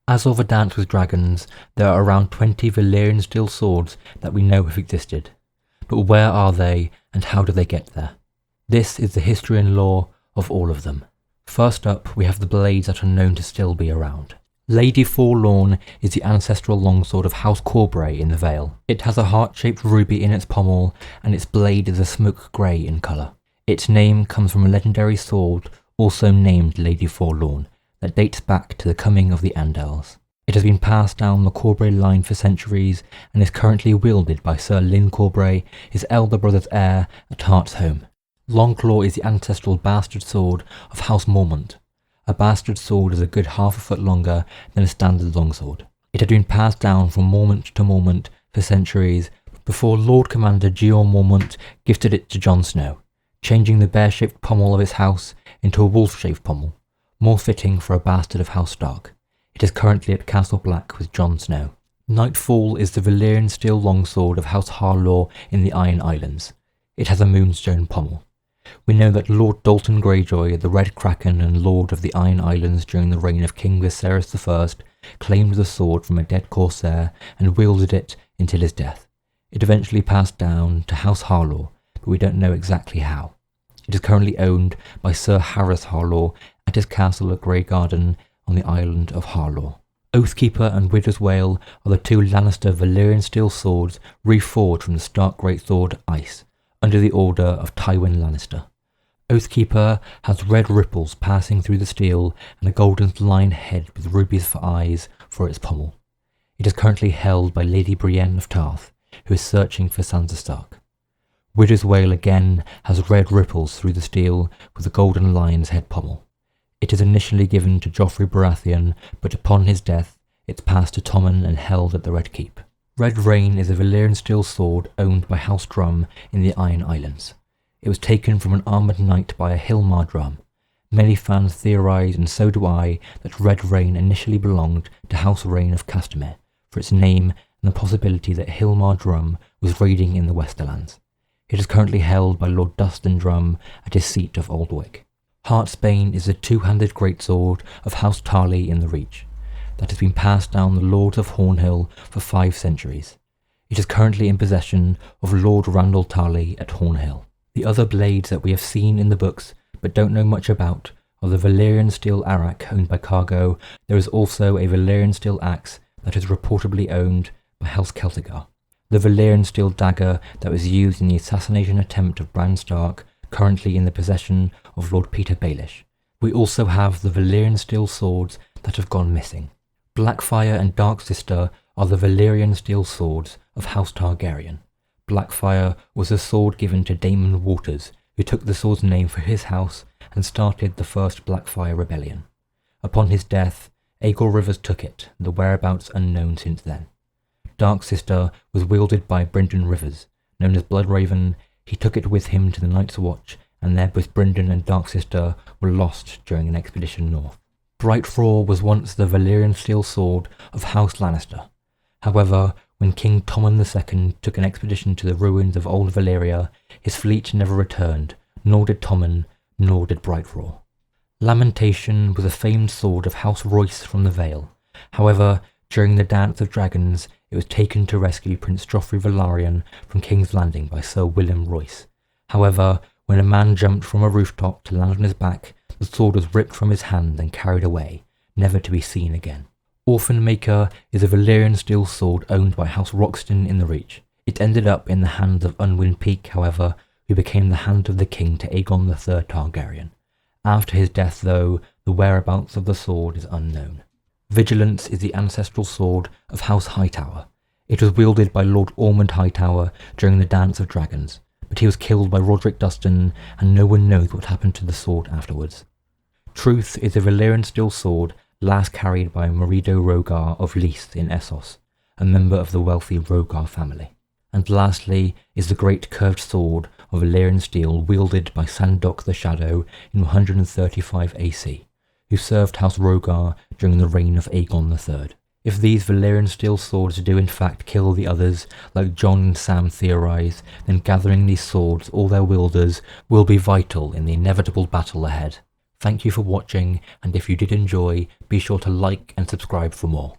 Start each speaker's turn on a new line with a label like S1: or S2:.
S1: As of A Dance with Dragons, there are around 20 Valyrian Steel Swords that we know have existed. But where are they and how do they get there? This is the history and lore of all of them. First up, we have the blades that are known to still be around. Lady Forlorn is the ancestral longsword of House Corbray in the Vale. It has a heart-shaped ruby in its pommel, and its blade is a smoke grey in colour. Its name comes from a legendary sword, also named Lady Forlorn, that dates back to the coming of the Andals. It has been passed down the Corbray line for centuries, and is currently wielded by Sir Lyn Corbray, his elder brother's heir, at Hart's home. Longclaw is the ancestral bastard sword of House Mormont. A bastard sword is a good half a foot longer than a standard longsword. It had been passed down from Mormont to Mormont for centuries before Lord Commander George Mormont gifted it to Jon Snow, changing the bear-shaped pommel of its house into a wolf-shaped pommel, more fitting for a bastard of House Stark. It is currently at Castle Black with Jon Snow. Nightfall is the Valyrian steel longsword of House Harlaw in the Iron Islands. It has a moonstone pommel. We know that Lord Dalton Greyjoy, the Red Kraken and Lord of the Iron Islands during the reign of King Viserys I, claimed the sword from a dead corsair and wielded it until his death. It eventually passed down to House Harlaw, but we don't know exactly how. It is currently owned by Sir Harris Harlaw at his castle at Grey Garden on the island of Harlaw. Oathkeeper and Widow's Wail are the two Lannister Valyrian steel swords reforged from the Stark Greatsword Ice, under the order of Tywin Lannister. Oathkeeper has red ripples passing through the steel and a golden lion head with rubies for eyes for its pommel. It is currently held by Lady Brienne of Tarth, who is searching for Sansa Stark. Widow's Wail again has red ripples through the steel with a golden lion's head pommel. It is initially given to Joffrey Baratheon, but upon his death, it's passed to Tommen and held at the Red Keep. Red Rain is a Valyrian steel sword owned by House Drum in the Iron Islands. It was taken from an armoured knight by a Hilmar Drum. Many fans theorise, and so do I, that Red Rain initially belonged to House Rain of Castamere, for its name and the possibility that Hilmar Drum was raiding in the Westerlands. It is currently held by Lord Dustin Drum at his seat of Aldwyck. Heartsbane is a two-handed greatsword of House Tarly in the Reach, that has been passed down the Lords of Hornhill for 5 centuries. It is currently in possession of Lord Randall Tarly at Hornhill. The other blades that we have seen in the books but don't know much about are the Valyrian steel arak owned by Cargo. There is also a Valyrian steel axe that is reportedly owned by House Celtigar. The Valyrian steel dagger that was used in the assassination attempt of Bran Stark, currently in the possession of Lord Peter Baelish. We also have the Valyrian steel swords that have gone missing. Blackfyre and Dark Sister are the Valyrian steel swords of House Targaryen. Blackfyre was a sword given to Daemon Waters, who took the sword's name for his house and started the first Blackfyre rebellion. Upon his death, Aegor Rivers took it, the whereabouts unknown since then. Dark Sister was wielded by Brynden Rivers, known as Bloodraven. He took it with him to the Night's Watch, and there both Brynden and Dark Sister were lost during an expedition north. Brightroar was once the Valyrian steel sword of House Lannister. However, when King Tommen II took an expedition to the ruins of Old Valyria, his fleet never returned, nor did Tommen, nor did Brightroar. Lamentation was a famed sword of House Royce from the Vale. However, during the Dance of Dragons, it was taken to rescue Prince Joffrey Velaryon from King's Landing by Sir William Royce. However, when a man jumped from a rooftop to land on his back, the sword was ripped from his hand and carried away, never to be seen again. Orphan-Maker is a Valyrian steel sword owned by House Roxton in the Reach. It ended up in the hands of Unwin Peake, however, who became the hand of the king to Aegon III Targaryen. After his death, though, the whereabouts of the sword is unknown. Vigilance is the ancestral sword of House Hightower. It was wielded by Lord Ormond Hightower during the Dance of Dragons, but he was killed by Roderick Dustin, and no one knows what happened to the sword afterwards. Truth is a Valyrian steel sword last carried by Merido Rogar of Leith in Essos, a member of the wealthy Rogar family. And lastly is the great curved sword of Valyrian steel wielded by Sandok the Shadow in 135 AC, who served House Rogar during the reign of Aegon III. If these Valyrian steel swords do in fact kill the others, like Jon and Sam theorise, then gathering these swords, all their wielders, will be vital in the inevitable battle ahead. Thank you for watching, and if you did enjoy, be sure to like and subscribe for more.